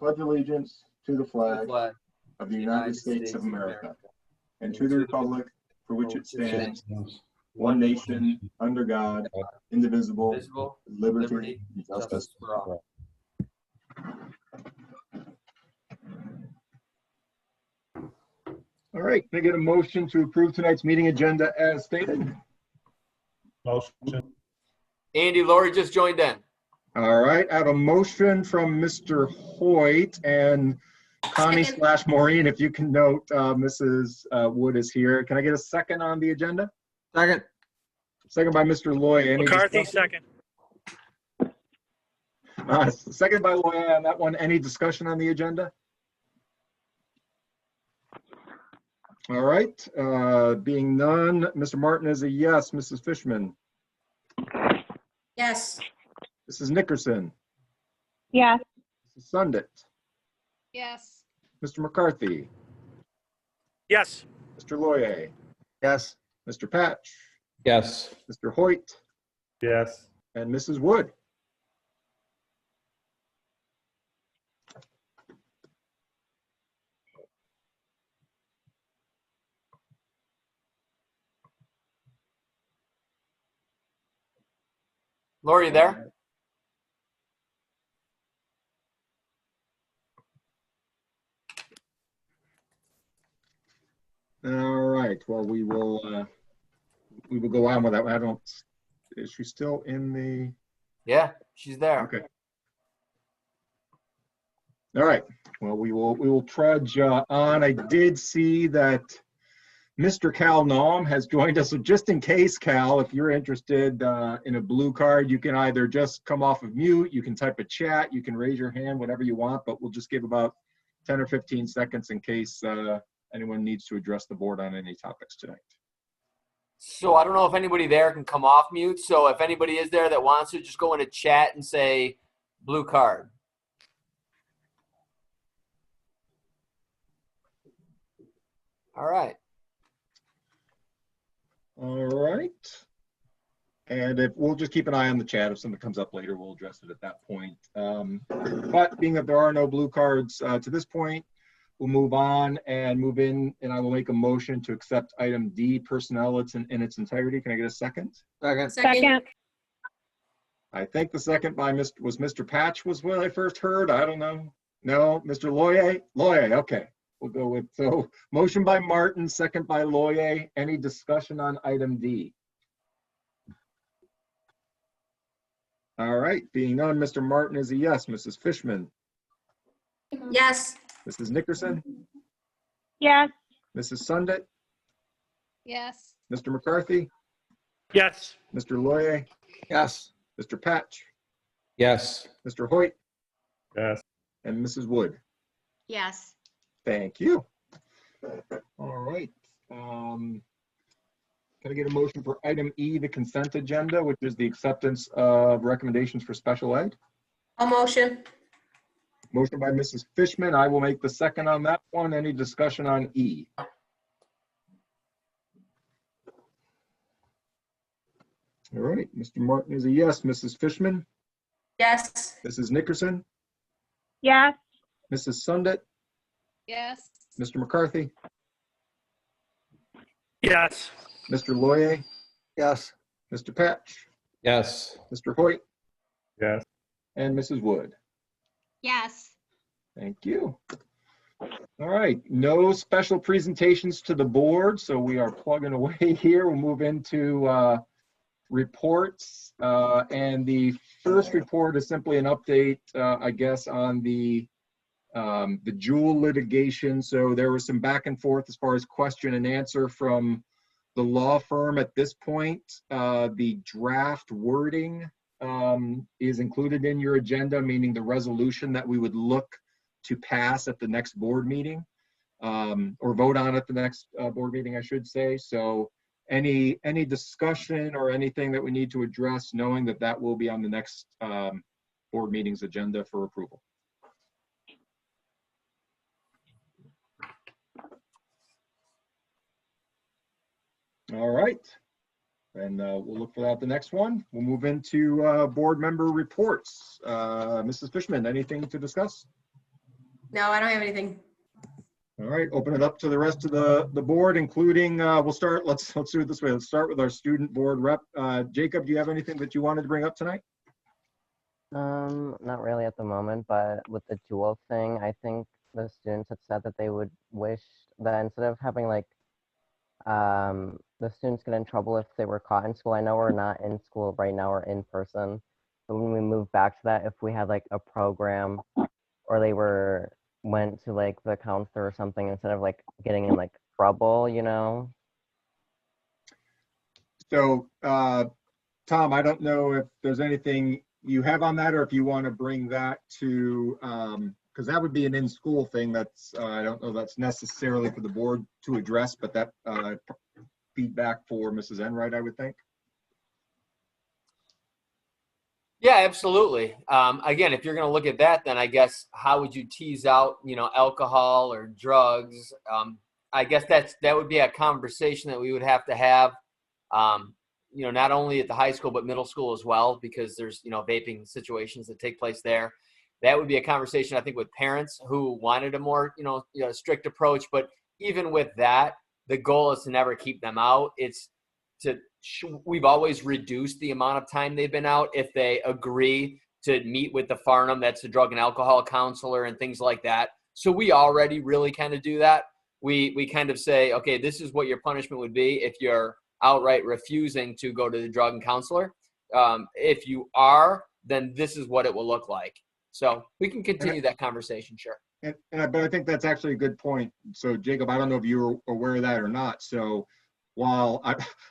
pledge allegiance to the the flag flag of the United States of America and to the republic for which it stands, one nation, under God, indivisible, visible, with liberty and justice for all. All right, can I get a motion to approve tonight's meeting agenda as stated? Motion. Andy, Lori just joined in. All right, I have a motion from Mr. Hoyt and Connie / Maureen, if you can note, Mrs. Wood is here. Can I get a second on the agenda? Second. Second by Mr. Loy. Any McCarthy, discussion? second. Second by Loy on that one. Any discussion on the agenda? All right, being none, Mr. Martin is a yes. Mrs. Fishman? Yes. Mrs. Nickerson? Yes. Mrs. Sundit? Yes. Mr. McCarthy? Yes. Mr. Loyer? Yes. Mr. Patch? Yes. Mr. Hoyt? Yes. And Mrs. Wood? Lori, you there? All right, well, we will go on with that. I don't, is she still in the? Yeah, she's there. Okay. All right, well, we will trudge on. I did see that Mr. Cal Naum has joined us. So just in case, Cal, if you're interested in a blue card, you can either just come off of mute, you can type a chat, you can raise your hand, whatever you want, but we'll just give about 10 or 15 seconds in case anyone needs to address the board on any topics tonight. So I don't know if anybody there can come off mute. So if anybody is there that wants to, just go into chat and say blue card. All right. All right. And if we'll just keep an eye on the chat. If something comes up later, we'll address it at that point. But being that there are no blue cards to this point, we'll move on and move in, and I will make a motion to accept item D, personnel in its entirety. Can I get a second? Second. I think the second by was Mr. Patch was what I first heard. I don't know. No, Mr. Loyer? Loyer, okay. We'll go with, so motion by Martin, second by Loyer. Any discussion on item D? All right, being none, Mr. Martin is a yes. Mrs. Fishman? Yes. Mrs. Nickerson? Yes. Mrs. Sundit? Yes. Mr. McCarthy? Yes. Mr. Loyer? Yes. Mr. Patch? Yes. Mr. Hoyt? Yes. And Mrs. Wood? Yes. Thank you. All right. Can I get a motion for item E, the consent agenda, which is the acceptance of recommendations for special ed? A motion. Motion by Mrs. Fishman. I will make the second on that one. Any discussion on E? All right. Mr. Martin is a yes. Mrs. Fishman? Yes. Mrs. Nickerson? Yes. Mrs. Sundit? Yes. Mr. McCarthy? Yes. Mr. Loyer? Yes. Mr. Patch? Yes. Mr. Hoyt? Yes. And Mrs. Wood? Yes. Thank you. All right, no special presentations to the board, so we are plugging away here. We'll move into reports, and the first report is simply an update, I guess, on the Jewel litigation. So there was some back and forth as far as question and answer from the law firm at this point. The draft wording is included in your agenda, meaning the resolution that we would look to pass at the next board meeting, or vote on at the next board meeting, I should say. So any discussion or anything that we need to address, knowing that that will be on the next board meeting's agenda for approval. All right, and we'll look for that the next one. We'll move into board member reports. Mrs. Fishman, anything to discuss? No, I don't have anything. All right, open it up to the rest of the board, including, let's do it this way. Let's start with our student board rep. Jacob, do you have anything that you wanted to bring up tonight? Not really at the moment, but with the dual thing, I think the students had said that they would wish that instead of having like the students get in trouble if they were caught in school. I know we're not in school right now or in person, but when we move back to that, if we had like a program or they went to like the counselor or something instead of like getting in like trouble, you know? So, Tom, I don't know if there's anything you have on that, or if you want to bring that to, because that would be an in-school thing. That's, I don't know, that's necessarily for the board to address, but that feedback for Mrs. Enright, I would think. Yeah, absolutely. Again, if you're going to look at that, then I guess how would you tease out, alcohol or drugs? I guess that would be a conversation that we would have to have, not only at the high school, but middle school as well, because there's, vaping situations that take place there. That would be a conversation, I think, with parents who wanted a more, strict approach. But even with that, the goal is to never keep them out. It's we've always reduced the amount of time they've been out if they agree to meet with the Farnham, that's the drug and alcohol counselor and things like that. So we already really kind of do that. We kind of say, okay, this is what your punishment would be if you're outright refusing to go to the drug and counselor. If you are, then this is what it will look like. So we can continue that conversation, sure. But I think that's actually a good point. So Jacob, I don't know if you're aware of that or not. So while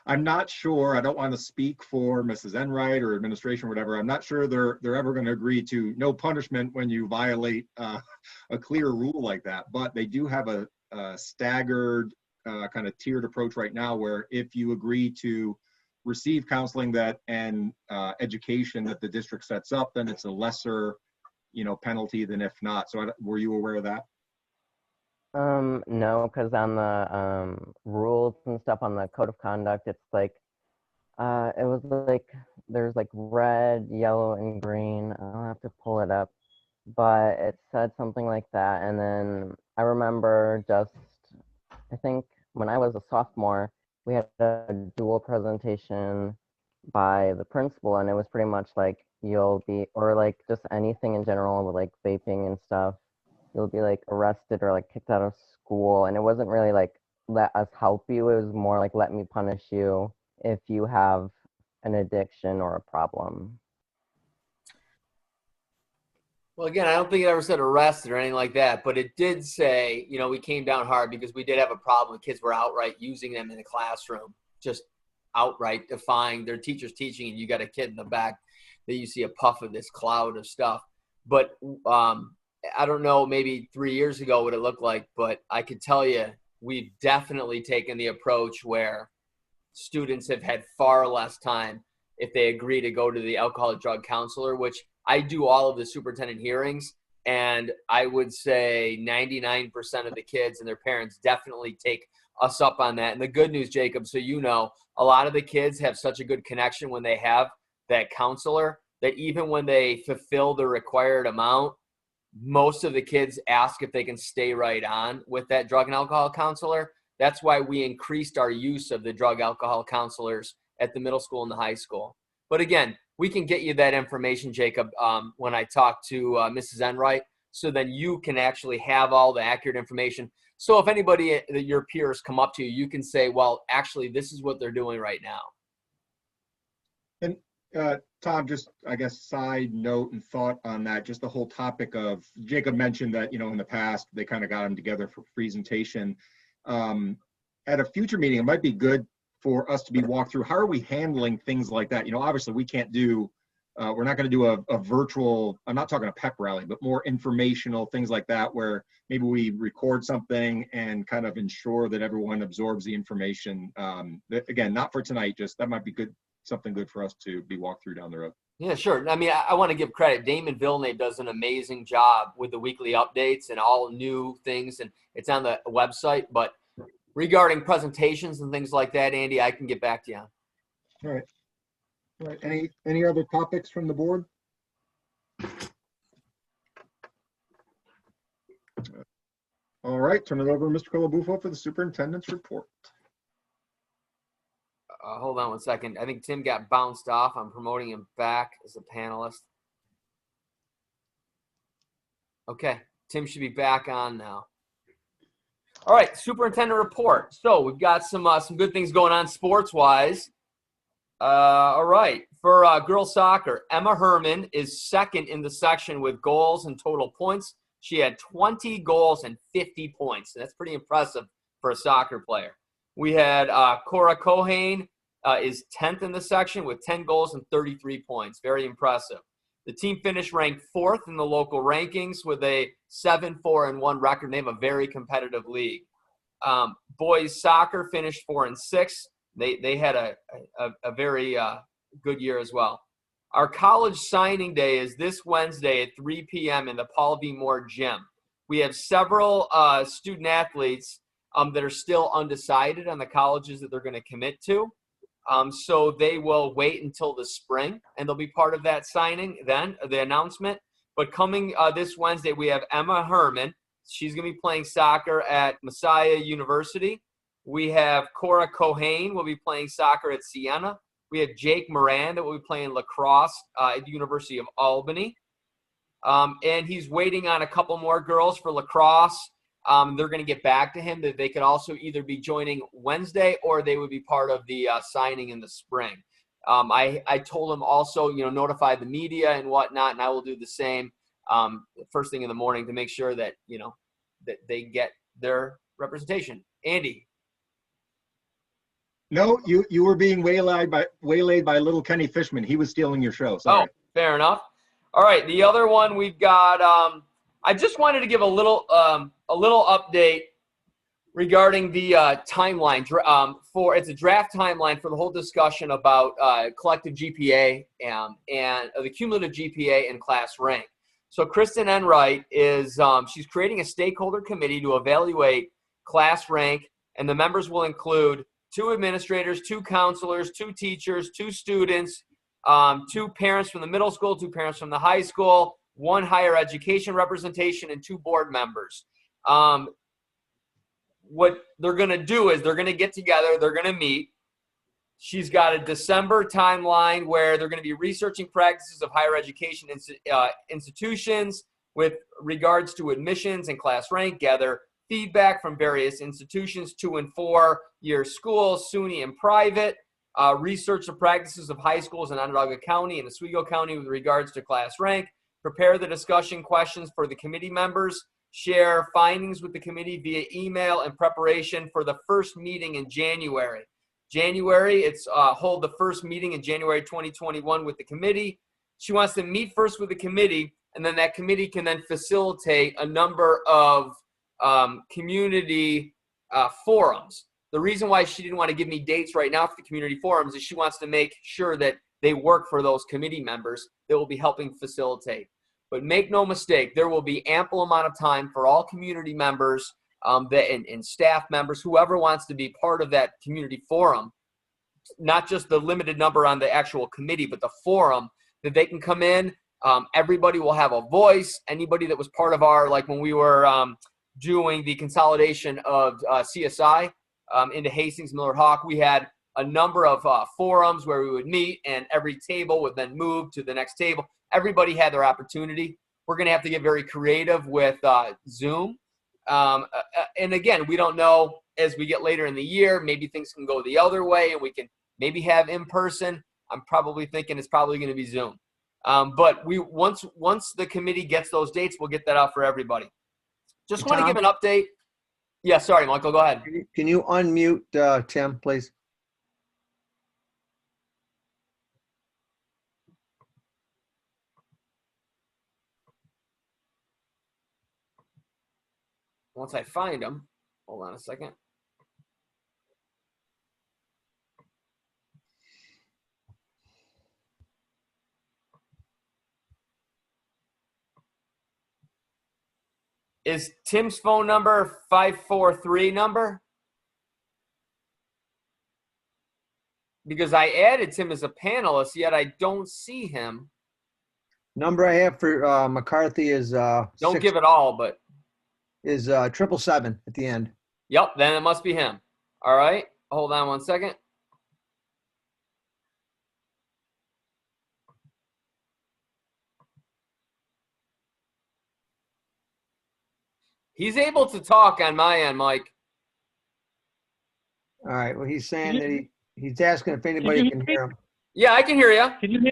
I'm not sure, I don't want to speak for Mrs. Enright or administration or whatever, I'm not sure they're ever going to agree to no punishment when you violate a clear rule like that. But they do have a staggered kind of tiered approach right now, where if you agree to receive counseling and education that the district sets up, then it's a lesser penalty than if not. So were you aware of that? No, because on the rules and stuff on the code of conduct, it's like it was like there's like red, yellow, and green. I'll have to pull it up, but it said something like that. And then I remember I think when I was a sophomore, we had a dual presentation by the principal, and it was pretty much like or like just anything in general with like vaping and stuff, you'll be like arrested or like kicked out of school. And it wasn't really like let us help you, it was more like let me punish you if you have an addiction or a problem. Well, again, I don't think it ever said arrested or anything like that, but it did say, we came down hard because we did have a problem with kids were outright using them in the classroom, just outright defying their teacher's teaching, and you got a kid in the back that you see a puff of this cloud of stuff. But I don't know, maybe 3 years ago what it looked like, but I could tell you we've definitely taken the approach where students have had far less time if they agree to go to the alcoholic drug counselor, which I do all of the superintendent hearings, and I would say 99% of the kids and their parents definitely take us up on that. And the good news, Jacob, so a lot of the kids have such a good connection when they have that counselor that even when they fulfill the required amount, most of the kids ask if they can stay right on with that drug and alcohol counselor. That's why we increased our use of the drug alcohol counselors at the middle school and the high school. But again, we can get you that information, Jacob, when I talk to Mrs. Enright, so then you can actually have all the accurate information. So if anybody that your peers come up to you, you can say, well, actually, this is what they're doing right now. And Tom, just, I guess, side note and thought on that, just the whole topic of, Jacob mentioned that, in the past, they kind of got them together for presentation. At a future meeting, it might be good for us to be walked through, how are we handling things like that? Obviously we can't do, we're not going to do a virtual, I'm not talking a pep rally, but more informational things like that, where maybe we record something and kind of ensure that everyone absorbs the information. Again, not for tonight, just that might be good, something good for us to be walked through down the road. Yeah, sure. I mean, I want to give credit. Damon Villeneuve does an amazing job with the weekly updates and all new things, and it's on the website. But regarding presentations and things like that, Andy, I can get back to you. All right. All right. Any other topics from the board? All right, turn it over to Mr. Colabufo for the superintendent's report. Hold on one second. I think Tim got bounced off. I'm promoting him back as a panelist. Okay, Tim should be back on now. All right, superintendent report. So we've got some good things going on sports-wise. All right, for girls soccer, Emma Herman is second in the section with goals and total points. She had 20 goals and 50 points. That's pretty impressive for a soccer player. We had Cora Cohane is 10th in the section with 10 goals and 33 points. Very impressive. The team finished ranked 4th in the local rankings with a 7-4-1 record. They have a very competitive league. Boys soccer finished 4 and 6. They had a very good year as well. Our college signing day is this Wednesday at 3 p.m. in the Paul V. Moore Gym. We have several student athletes that are still undecided on the colleges that they're going to commit to. So they will wait until the spring, and they'll be part of that signing then, the announcement. But coming this Wednesday, we have Emma Herman. She's going to be playing soccer at Messiah University. We have Cora Cohane will be playing soccer at Siena. We have Jake Moran that will be playing lacrosse at the University of Albany. And he's waiting on a couple more girls for lacrosse. They're going to get back to him that they could also either be joining Wednesday or they would be part of the signing in the spring. I told him also, notify the media and whatnot, and I will do the same first thing in the morning to make sure that, that they get their representation. Andy. No, you were being waylaid by little Kenny Fishman. He was stealing your show. Sorry. Oh, fair enough. All right, the other one we've got. I just wanted to give a little update regarding the timeline. It's a draft timeline for the whole discussion about collective GPA and the cumulative GPA and class rank. So Kristen Enright is she's creating a stakeholder committee to evaluate class rank, and the members will include 2 administrators, 2 counselors, 2 teachers, 2 students, 2 parents from the middle school, 2 parents from the high school, 1 higher education representation, and 2 board members. What they're going to do is they're going to get together, they're going to meet. She's got a December timeline where they're going to be researching practices of higher education institutions with regards to admissions and class rank, gather feedback from various institutions, 2- and 4-year schools, SUNY and private, research the practices of high schools in Onondaga County and Oswego County with regards to class rank, prepare the discussion questions for the committee members, share findings with the committee via email in preparation for the first meeting in January. Hold the first meeting in January 2021 with the committee. She wants to meet first with the committee, and then that committee can then facilitate a number of community forums. The reason why she didn't want to give me dates right now for the community forums is she wants to make sure that they work for those committee members that will be helping facilitate. But make no mistake, there will be ample amount of time for all community members and staff members, whoever wants to be part of that community forum, not just the limited number on the actual committee, but the forum, that they can come in. Everybody will have a voice. Anybody that was part of our, like when we were doing the consolidation of CSI into Hastings, Millard Hawk, we had a number of forums where we would meet, and every table would then move to the next table. Everybody had their opportunity. We're going to have to get very creative with Zoom. And again, we don't know as we get later in the year, maybe things can go the other way and we can maybe have in person. I'm probably thinking it's probably going to be Zoom. But once the committee gets those dates, we'll get that out for everybody. Just want to give an update. Yeah, sorry, Michael, go ahead. Can you unmute Tim, please? Once I find them, hold on a second. Is Tim's phone number 543 number? Because I added Tim as a panelist, yet I don't see him. Number I have for McCarthy is Don't give it all, but is 777 at the end. Yep, then it must be him. All right, hold on one second. He's able to talk on my end, Mike. All right, well, he's saying you- that he's asking if anybody you can hear hear him. Yeah, I can hear you. Can you hear?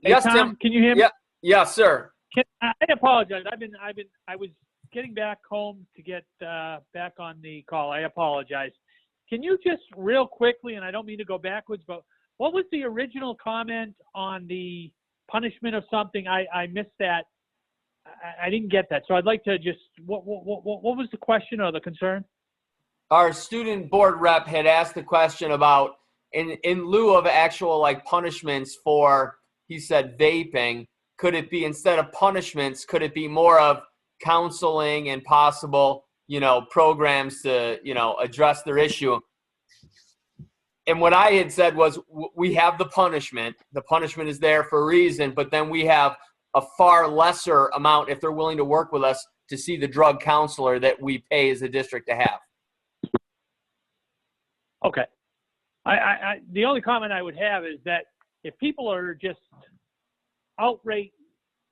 Hey, Yes, Tom, Tim. can you hear me? Yeah. Yes, sir. I apologize. I was getting back home to get back on the call. I apologize. Can you just real quickly, and I don't mean to go backwards, but what was the original comment on the punishment of something? I missed that. I didn't get that. So I'd like to just, what was the question or the concern? Our student board rep had asked the question about in lieu of actual like punishments for, he said, vaping, could it be instead of punishments, could it be more of counseling and possible, programs to, address their issue? And what I had said was we have the punishment. The punishment is there for a reason, but then we have a far lesser amount if they're willing to work with us to see the drug counselor that we pay as a district to have. Okay. The only comment I would have is that if people are just outright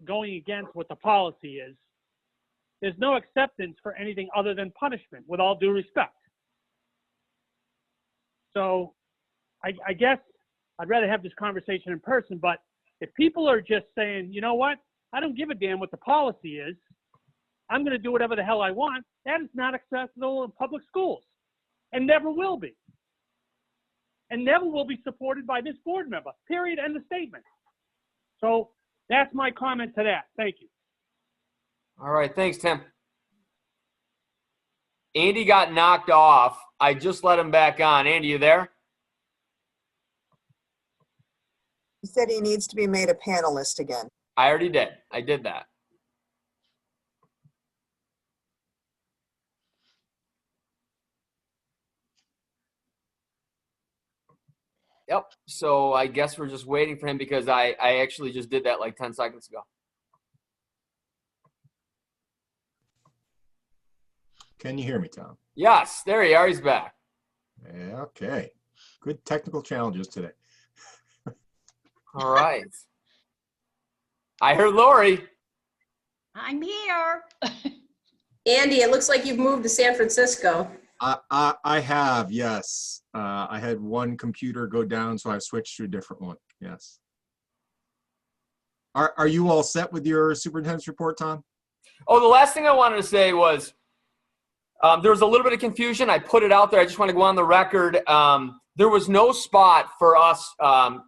going against what the policy is, there's no acceptance for anything other than punishment, with all due respect. So I guess I'd rather have this conversation in person, but if people are just saying, you know what, I don't give a damn what the policy is, I'm going to do whatever the hell I want, that is not acceptable in public schools and never will be. And never will be supported by this board member, period, end of statement. So that's my comment to that. Thank you. All right. Thanks, Tim. Andy got knocked off. I just let him back on. Andy, you there? He said he needs to be made a panelist again. I already did. I did that. Yep. So I guess we're just waiting for him because I actually just did that like 10 seconds ago. Can you hear me, Tom? Yes. There you are. He's back. Yeah, okay. Good technical challenges today. All right. I heard Lori. I'm here. Andy, it looks like you've moved to San Francisco. I have, yes. I had one computer go down, so I switched to a different one. Yes. Are you all set with your superintendent's report, Tom? Oh, the last thing I wanted to say was there was a little bit of confusion. I put it out there. I just want to go on the record. There was no spot for us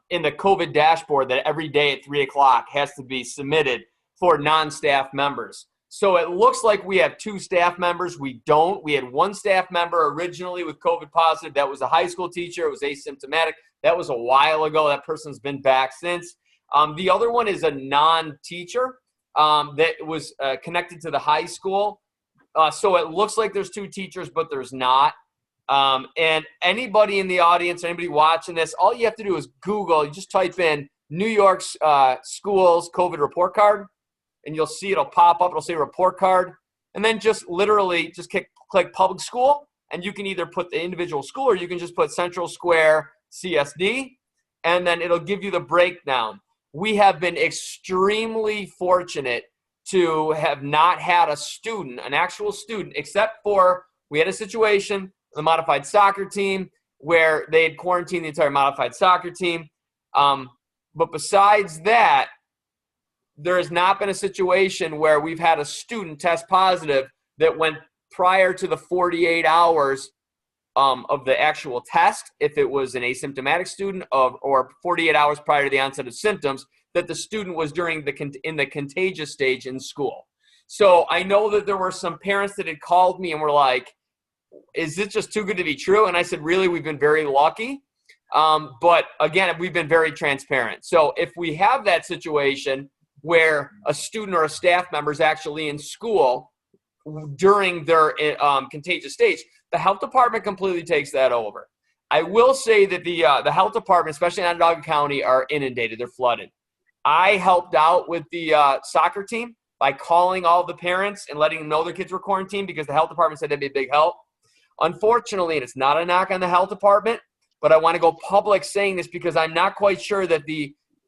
in the COVID dashboard that every day at 3 o'clock has to be submitted for non-staff members. So it looks like we have 2 staff members. We don't. We had 1 staff member originally with COVID positive. That was a high school teacher. It was asymptomatic. That was a while ago. That person's been back since. The other one is a non-teacher that was connected to the high school. So it looks like there's 2 teachers, but there's not. And anybody in the audience, anybody watching this, all you have to do is Google. You just type in New York schools COVID report card, and you'll see it'll pop up. It'll say report card. And then just literally just click public school, and you can either put the individual school or you can just put Central Square CSD, and then it'll give you the breakdown. We have been extremely fortunate to have not had a student, an actual student, except for we had a situation, the modified soccer team, where they had quarantined the entire modified soccer team. But besides that, there has not been a situation where we've had a student test positive that went prior to the 48 hours of the actual test, if it was an asymptomatic student, or 48 hours prior to the onset of symptoms, that the student was in the contagious stage in school. So I know that there were some parents that had called me and were like, is it just too good to be true? And I said, really, we've been very lucky. But again, we've been very transparent. So if we have that situation where a student or a staff member is actually in school during their contagious stage, the health department completely takes that over. I will say that the health department, especially in Onondaga County, are inundated. They're flooded. I helped out with the soccer team by calling all the parents and letting them know their kids were quarantined because the health department said that'd be a big help. Unfortunately, and it's not a knock on the health department, but I want to go public saying this because I'm not quite sure that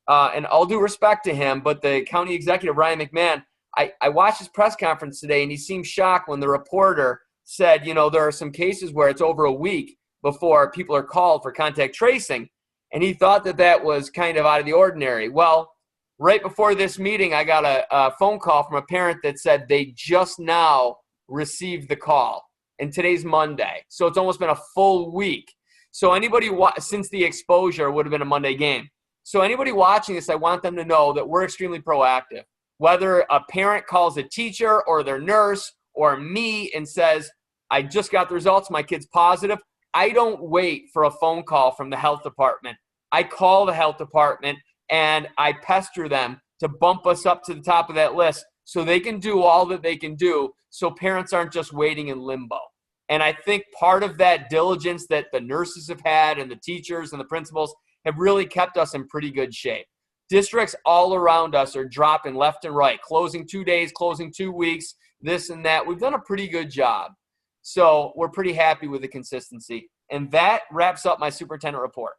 and all due respect to him, but the county executive, Ryan McMahon, I watched his press conference today and he seemed shocked when the reporter said, there are some cases where it's over a week before people are called for contact tracing. And he thought that was kind of out of the ordinary. Well, right before this meeting, I got a phone call from a parent that said they just now received the call. And today's Monday. So it's almost been a full week. So anybody, since the exposure would have been a Monday game. So anybody watching this, I want them to know that we're extremely proactive. Whether a parent calls a teacher or their nurse or me and says, I just got the results, my kid's positive, I don't wait for a phone call from the health department. I call the health department and I pester them to bump us up to the top of that list so they can do all that they can do so parents aren't just waiting in limbo. And I think part of that diligence that the nurses have had and the teachers and the principals have really kept us in pretty good shape. Districts all around us are dropping left and right, closing 2 days, closing 2 weeks, this and that. We've done a pretty good job. So we're pretty happy with the consistency. And that wraps up my superintendent report.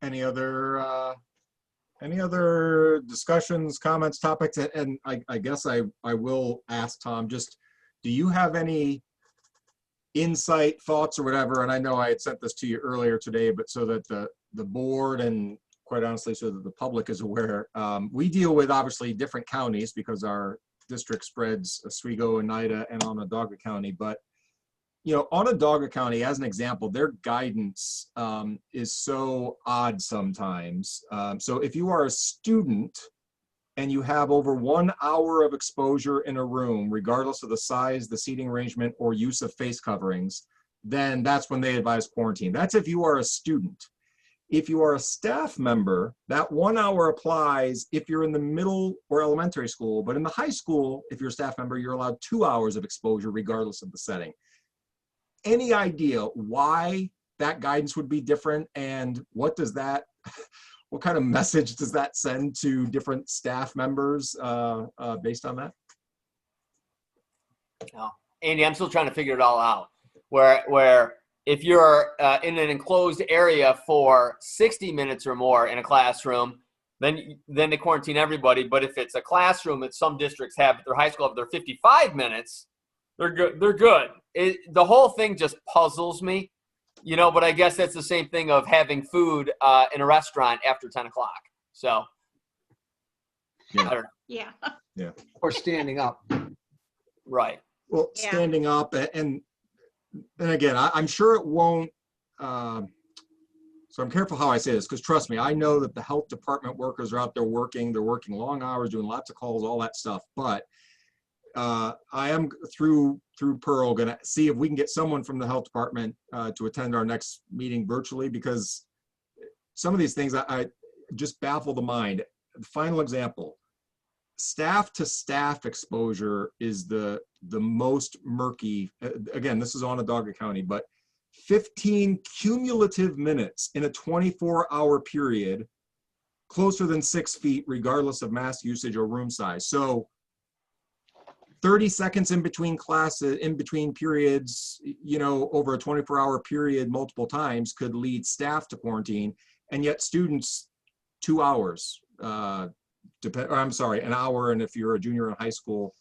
Any other discussions, comments, topics? And I guess I will ask Tom, just, do you have any insight, thoughts, or whatever? And I know I had sent this to you earlier today, but so that the board and quite honestly, so that the public is aware, we deal with obviously different counties because our district spreads Oswego, Oneida, and Onondaga County. But Onondaga County, as an example, their guidance is so odd sometimes. So if you are a student and you have over 1 hour of exposure in a room, regardless of the size, the seating arrangement, or use of face coverings, then that's when they advise quarantine. That's if you are a student. If you are a staff member, that 1 hour applies if you're in the middle or elementary school. But in the high school, if you're a staff member, you're allowed 2 hours of exposure regardless of the setting. Any idea why that guidance would be different, and what kind of message does that send to different staff members based on that? No. Andy, I'm still trying to figure it all out. Where if you're in an enclosed area for 60 minutes or more in a classroom, then they quarantine everybody. But if it's a classroom that some districts have at their high school, if they're 55 minutes, they're good. They're good. The whole thing just puzzles me, but I guess that's the same thing of having food in a restaurant after 10 o'clock. So, yeah. I don't know. Yeah. Yeah. Or standing up. Right. Well, Yeah. standing up and again, I'm sure it won't, so I'm careful how I say this, because trust me, I know that the health department workers are out there working. They're working long hours, doing lots of calls, all that stuff. But I am through Pearl going to see if we can get someone from the health department to attend our next meeting virtually, because some of these things I just baffle the mind. The final example, staff to staff exposure is the most murky. Again, this is Onondaga County, but 15 cumulative minutes in a 24-hour period, closer than 6 feet, regardless of mask usage or room size. So 30 seconds in between classes, in between periods, over a 24-hour period multiple times could lead staff to quarantine, and yet students 2 hours. I'm sorry, an hour, and if you're a junior in high school,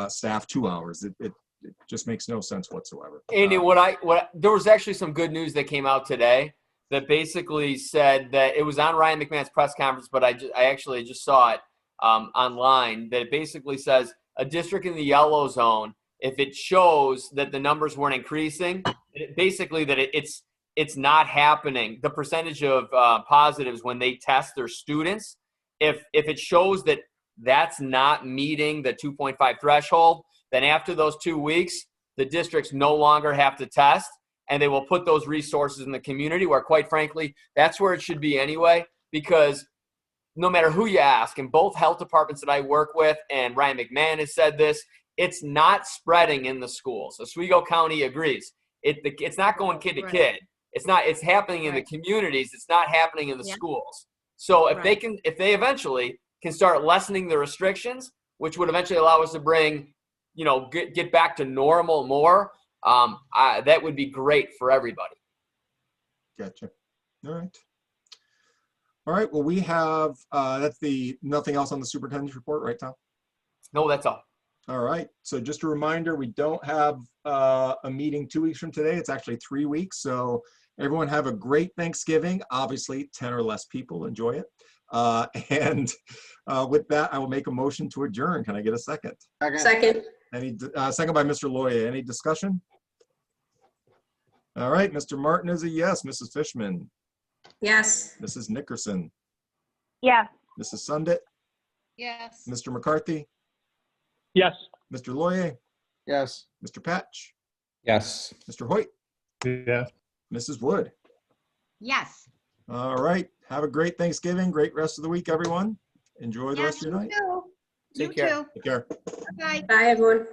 staff 2 hours. It just makes no sense whatsoever. Andy, there was actually some good news that came out today that basically said that it was on Ryan McMahon's press conference, but I actually just saw it online, that it basically says a district in the yellow zone, if it shows that the numbers weren't increasing, basically that it's not happening. The percentage of positives when they test their students, if it shows that that's not meeting the 2.5 threshold, then after those 2 weeks, the districts no longer have to test, and they will put those resources in the community where, quite frankly, that's where it should be anyway, because no matter who you ask, in both health departments that I work with, and Ryan McMahon has said this, it's not spreading in the schools. Oswego County agrees. It's not going kid to kid. It's happening in the communities. It's not happening in the schools. So if they eventually can start lessening the restrictions, which would eventually allow us to bring, get back to normal more, that would be great for everybody. Gotcha. All right. All right. Well, we have, that's nothing else on the superintendent's report, right, Tom? No, that's all. All right. So just a reminder, we don't have a meeting 2 weeks from today. It's actually 3 weeks. So everyone have a great Thanksgiving. Obviously, 10 or less people. Enjoy it. And with that, I will make a motion to adjourn. Can I get a second? Second. Second by Mr. Loya. Any discussion? All right. Mr. Martin is a yes. Mrs. Fishman. Yes. Mrs. Nickerson. Yes. Mrs. Sundit. Yes. Mr. McCarthy. Yes. Mr. Loye. Yes. Mr. Patch. Yes. Mr. Hoyt. Yeah. Mrs. Wood. Yes. All right. Have a great Thanksgiving. Great rest of the week, everyone. Enjoy the rest of your night. You too. Take care. You too. Take care. Bye. Bye, everyone.